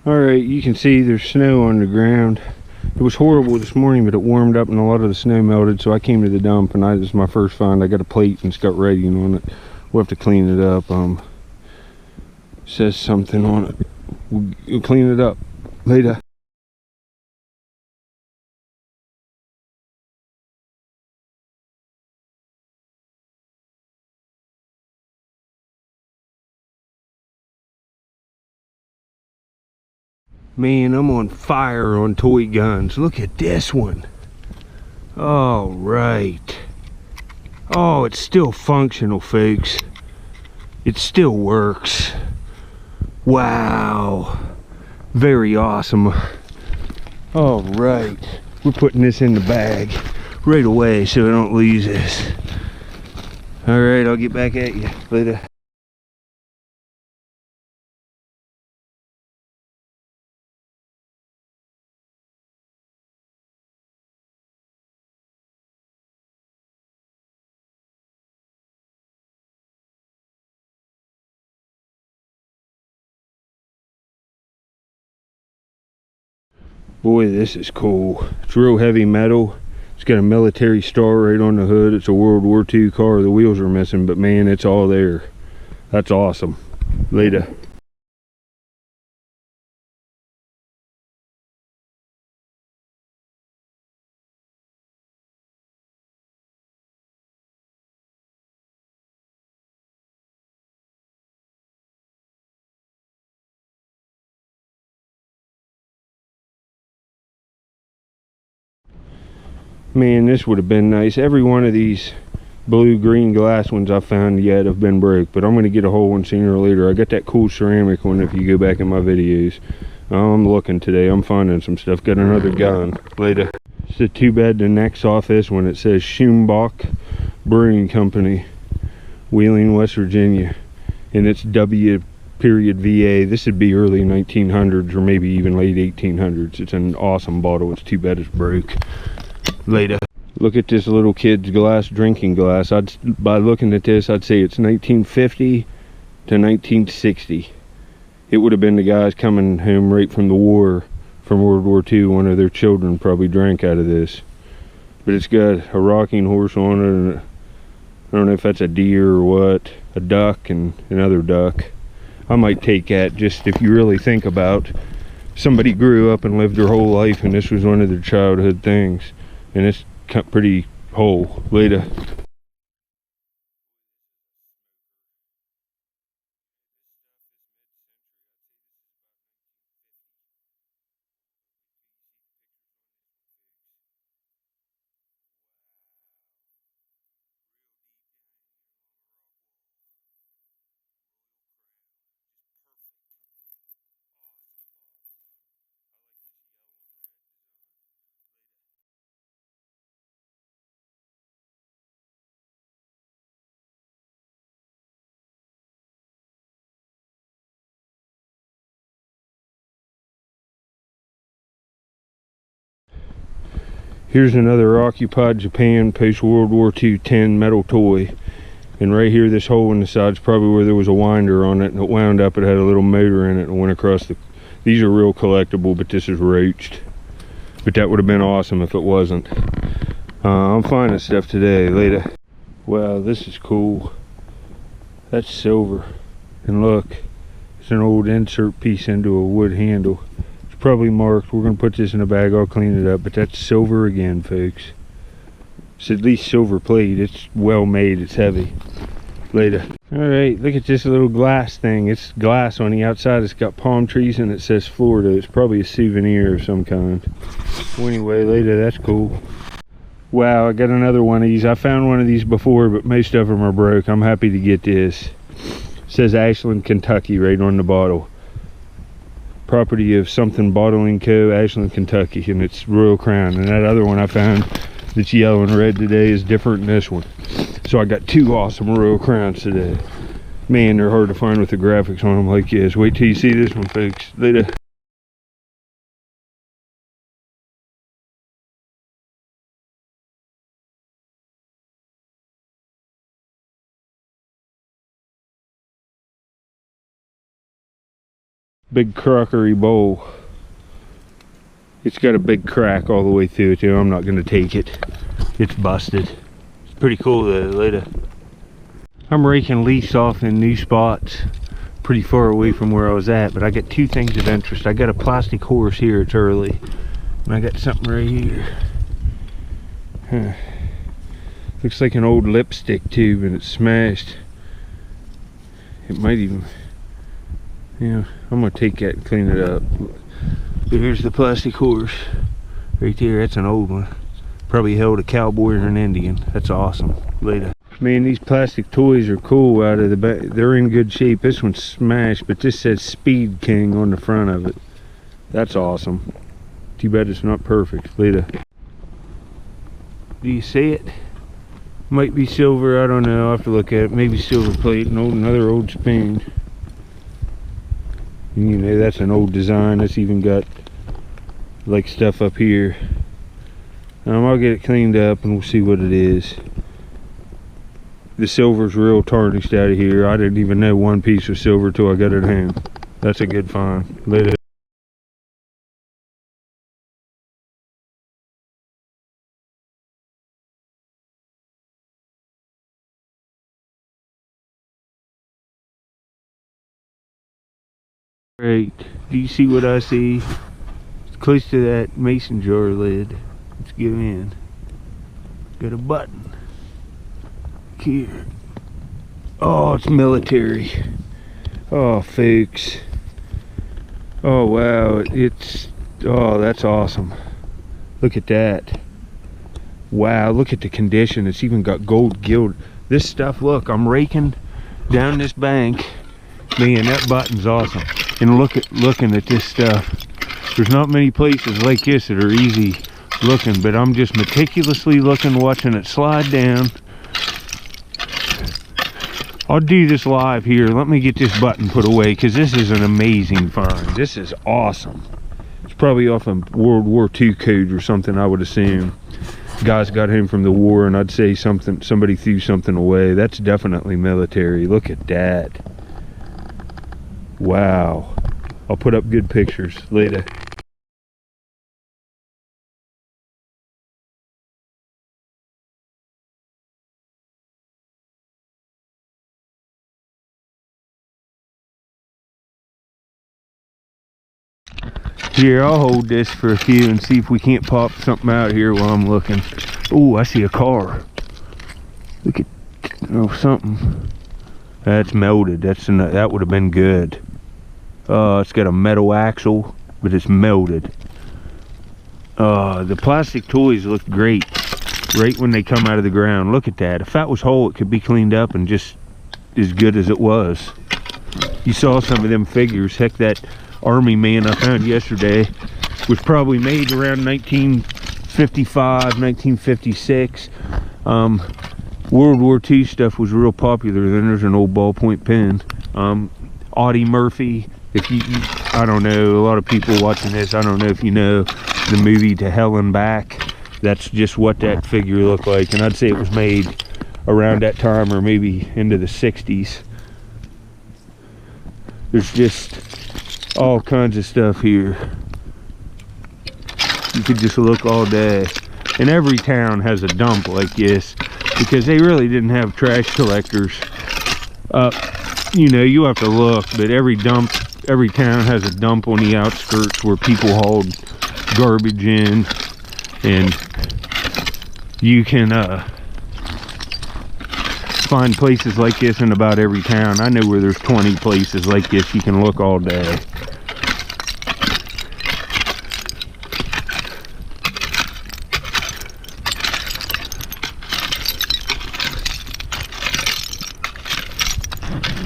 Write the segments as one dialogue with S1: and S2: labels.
S1: Alright, you can see there's snow on the ground. It was horrible this morning, but it warmed up and a lot of the snow melted, so I came to the dump and this is my first find. I got a plate and it's got writing on it. We'll have to clean it up. Says something on it. We'll clean it up later. Man, I'm on fire on toy guns. Look at this one. All right. Oh, it's still functional, folks. It still works. Wow. Very awesome. All right. We're putting this in the bag right away so I don't lose this. All right, I'll get back at you later. Boy, this is cool. It's real heavy metal. It's got a military star right on the hood. It's a World War II car. The wheels are missing, but man, it's all there. That's awesome. Later. Man, this would have been nice. Every one of these blue-green glass ones I found yet have been broke, but I'm going to get a whole one sooner or later. I got that cool ceramic one if you go back in my videos. I'm looking today. I'm finding some stuff. Got another gun. Later. It's too bad the neck's off this one. It says Schumbock Brewing Company, Wheeling, West Virginia, and it's W period VA. This would be early 1900s or maybe even late 1800s. It's an awesome bottle. It's too bad it's broke. Later. Look at this little kid's glass, drinking glass. By looking at this, I'd say it's 1950 to 1960. It would have been the guys coming home right from the war, from World War II. One of their children probably drank out of this. But it's got a rocking horse on it, and I don't know if that's a deer or what, a duck and another duck. I might take that, just if you really think about somebody grew up and lived their whole life and this was one of their childhood things. And it's pretty whole. Later. Here's another occupied Japan post-World War II tin metal toy. And right here, this hole in the side is probably where there was a winder on it, and it wound up, it had a little motor in it and went across the... These are real collectible, but this is roached. But that would have been awesome if it wasn't. I'm finding stuff today. Later. Wow, this is cool. That's silver. And look, it's an old insert piece into a wood handle. Probably marked. We're gonna put this in a bag. I'll clean it up, but that's silver again, folks. It's at least silver plate. It's well made. It's heavy. Later. All right, look at this little glass thing. It's glass on the outside. It's got palm trees and it says Florida. It's probably a souvenir of some kind. Well, anyway, later. That's cool. Wow, I got another one of these. I found one of these before, but most of them are broke. I'm happy to get this. It says Ashland, Kentucky right on the bottle. Property of something bottling co, Ashland, Kentucky, and it's Royal Crown. And that other one I found that's yellow and red today is different than this one. So I got two awesome Royal Crowns today. Man, they're hard to find with the graphics on them like this. Wait till you see this one, folks. Later. big crockery bowl. It's got a big crack all the way through it, too. I'm not gonna take it. It's busted. It's pretty cool though, later. I'm raking leaves off in new spots, pretty far away from where I was at, but I got two things of interest. I got a plastic horse here, it's early, and I got something right here. Huh. Looks like an old lipstick tube, and it's smashed. It might even, yeah, I'm gonna take that and clean it up. But here's the plastic horse right there. That's an old one. Probably held a cowboy or an Indian. That's awesome. Later. Man, these plastic toys are cool out of the back. They're in good shape. This one's smashed, but this says Speed King on the front of it. That's awesome. Too bad it's not perfect. Later. Do you see it? Might be silver. I don't know. I'll have to look at it. Maybe silver plate. Another old spoon. You know, that's an old design. That's even got like stuff up here. I'll get it cleaned up and we'll see what it is. The silver's real tarnished out of here. I didn't even know one piece was silver till I got it home. That's a good find. Later. Right, do you see what I see? It's close to that mason jar lid. Let's get in. Got a button. Here. Oh, it's military. Oh, folks. Oh, wow. Oh, that's awesome. Look at that. Wow, look at the condition. It's even got gold gilt. This stuff, look, I'm raking down this bank. Man, that button's awesome. And looking at this stuff. There's not many places like this that are easy looking, but I'm just meticulously looking, watching it slide down. I'll do this live here. Let me get this button put away, because this is an amazing find. This is awesome. It's probably off a World War II code or something, I would assume. Guys got home from the war, and I'd say somebody threw something away. That's definitely military. Look at that. Wow. I'll put up good pictures later. Here, I'll hold this for a few and see if we can't pop something out here while I'm looking. Oh, I see a car. Look at, oh, something. That's melted. That would have been good. It's got a metal axle, but it's melted. The plastic toys look great right when they come out of the ground. Look at that. If that was whole, it could be cleaned up and just as good as it was. You saw some of them figures. Heck, that army man I found yesterday was probably made around 1955, 1956. World War II stuff was real popular. Then there's an old ballpoint pen. Audie Murphy. If you, I don't know, a lot of people watching this, I don't know if you know the movie To Hell and Back. That's just what that figure looked like, and I'd say it was made around that time, or maybe into the 60s. There's just all kinds of stuff here. You could just look all day. And every town has a dump like this, because they really didn't have trash collectors. You know, you have to look, but every town has a dump on the outskirts where people hauled garbage in, and you can find places like this in about every town. I know where there's 20 places like this. You can look all day.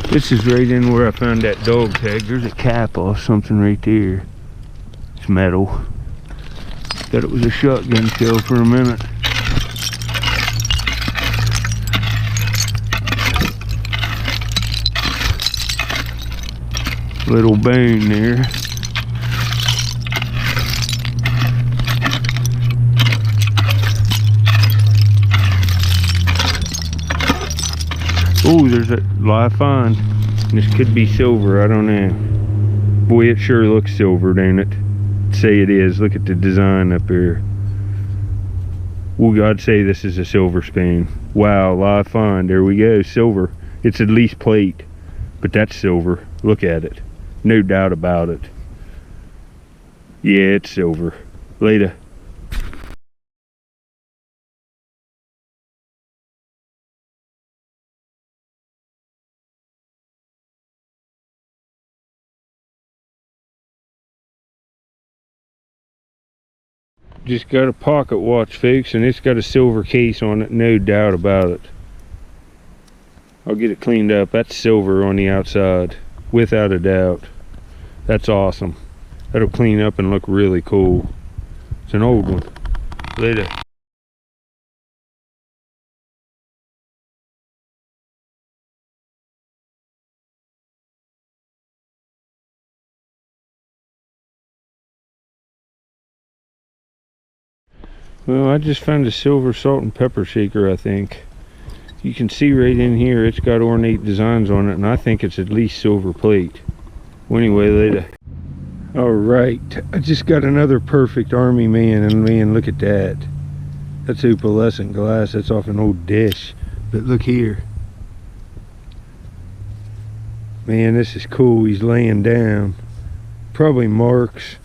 S1: This is right in where I found that dog tag. There's a cap off something right there. It's metal. Thought it was a shotgun shell for a minute. Little bone there. Oh, there's a live find. This could be silver, I don't know. Boy, it sure looks silver, don't it? Say it is. Look at the design up here. Well, I'd say this is a silver spoon. Wow, live find. There we go, silver. It's at least plate, but that's silver. Look at it. No doubt about it. Yeah, it's silver. Later. Just got a pocket watch, folks, and it's got a silver case on it, no doubt about it. I'll get it cleaned up. That's silver on the outside, without a doubt. That's awesome. That'll clean up and look really cool. It's an old one. Later. Well, I just found a silver salt and pepper shaker, I think. You can see right in here, it's got ornate designs on it, and I think it's at least silver plate. Well, anyway, later. Alright, I just got another perfect Army man, and man, look at that. That's opalescent glass. That's off an old dish. But look here. Man, this is cool. He's laying down. Probably marks.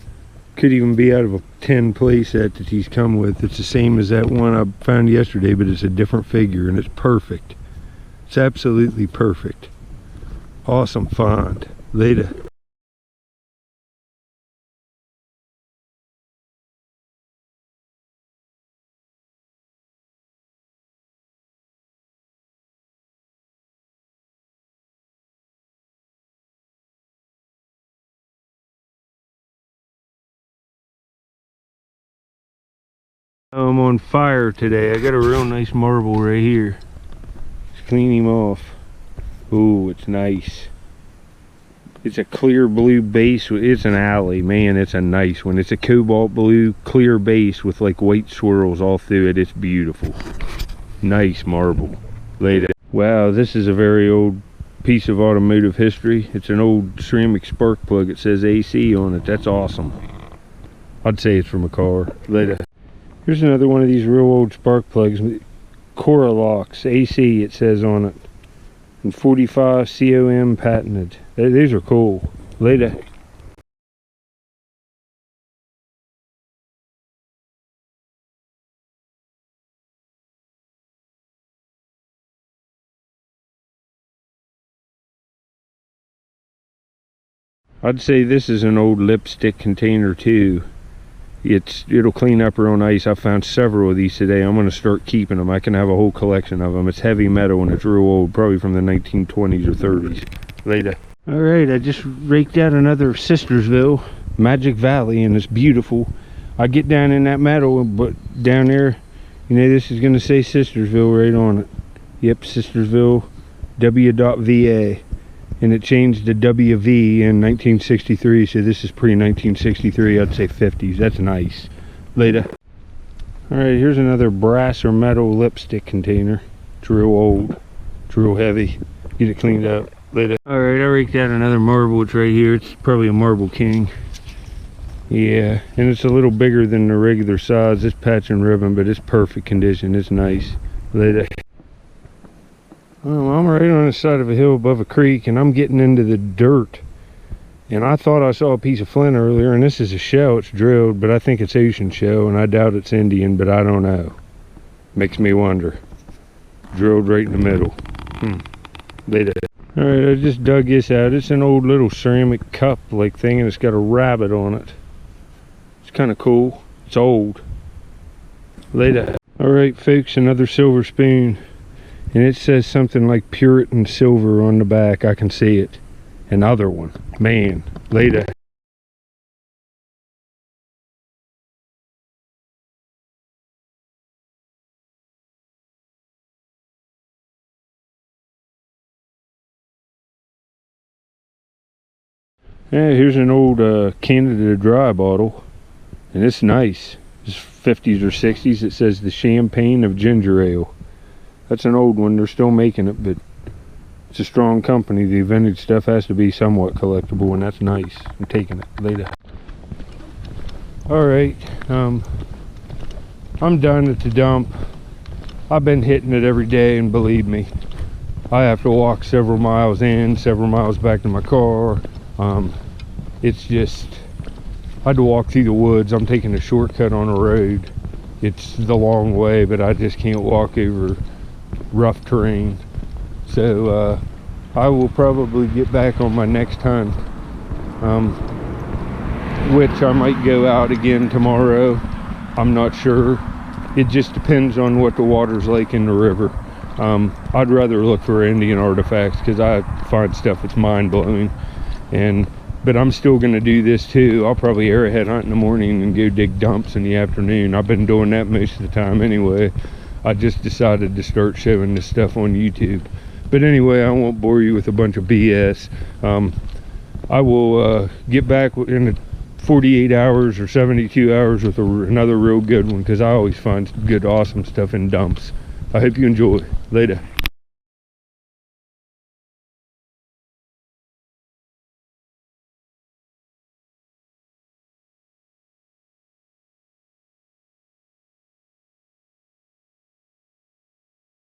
S1: Could even be out of a 10 play set that he's come with. It's the same as that one I found yesterday, but it's a different figure, and it's perfect. It's absolutely perfect. Awesome find. Later. I'm on fire today. I got a real nice marble right here. Let's clean him off. Ooh, it's nice. It's a clear blue base. It's an alley, man. It's a nice one. It's a cobalt blue clear base with like white swirls all through it. It's beautiful. Nice marble. Later. Wow, this is a very old piece of automotive history. It's an old ceramic spark plug. It says AC on it. That's awesome. I'd say it's from a car. Later. Here's another one of these real old spark plugs. Coralocks AC, it says on it. And 45 COM patented. These are cool. Later. I'd say this is an old lipstick container too. It'll clean up real nice. I found several of these today. I'm going to start keeping them. I can have a whole collection of them. It's heavy metal and it's real old, probably from the 1920s or 30s. Later. Alright, I just raked out another Sistersville, Magic Valley, and it's beautiful. I get down in that metal, but down there, you know, this is going to say Sistersville right on it. Yep, Sistersville W.VA. And it changed to WV in 1963, so this is pre-1963, I'd say 50s. That's nice. Later. Alright, here's another brass or metal lipstick container. It's real old. It's real heavy. Get it cleaned up. Later. Alright, I raked out another marble. It's right here. It's probably a Marble King. Yeah, and it's a little bigger than the regular size. It's patch and ribbon, but it's perfect condition. It's nice. Later. Well, I'm right on the side of a hill above a creek, and I'm getting into the dirt. And I thought I saw a piece of flint earlier, and this is a shell. It's drilled, but I think it's ocean shell, and I doubt it's Indian, but I don't know. Makes me wonder. Drilled right in the middle. Later. Alright, I just dug this out. It's an old little ceramic cup-like thing, and it's got a rabbit on it. It's kind of cool. It's old. Later. Alright, folks, another silver spoon. And it says something like Puritan silver on the back. I can see it. Another one. Man. Later. Yeah, here's an old Canada Dry bottle. And it's nice. It's 50s or 60s. It says the Champagne of Ginger Ale. That's an old one. They're still making it, but it's a strong company. The vintage stuff has to be somewhat collectible, and that's nice. I'm taking it later. All right, I'm done at the dump. I've been hitting it every day, and believe me, I have to walk several miles in, several miles back to my car. It's just, I had to walk through the woods. I'm taking a shortcut on a road. It's the long way, but I just can't walk over rough terrain. So I will probably get back on my next hunt, which I might go out again tomorrow. I'm not sure. It just depends on what the water's like in the river. I'd rather look for Indian artifacts because I find stuff that's mind-blowing. But I'm still going to do this too. I'll probably arrowhead hunt in the morning and go dig dumps in the afternoon. I've been doing that most of the time anyway. I just decided to start showing this stuff on YouTube. But anyway, I won't bore you with a bunch of BS. I will get back in 48 hours or 72 hours with another real good one, because I always find good, awesome stuff in dumps. I hope you enjoy. Later.